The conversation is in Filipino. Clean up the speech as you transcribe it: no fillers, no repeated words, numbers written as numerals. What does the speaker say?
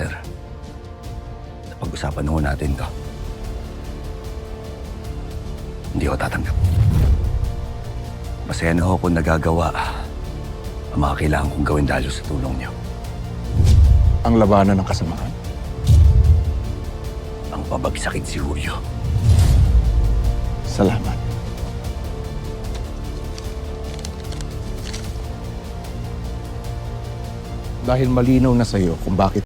sir. Pag-usapan ho natin to. Hindi ko tatanggap. Masaya na ho kung nagagawa ang mga kailangan kong gawin dahil sa tulong niyo. Ang labanan ng kasamaan. Ang pabagsakin si Julio. Salamat. Dahil malinaw na sa'yo kung bakit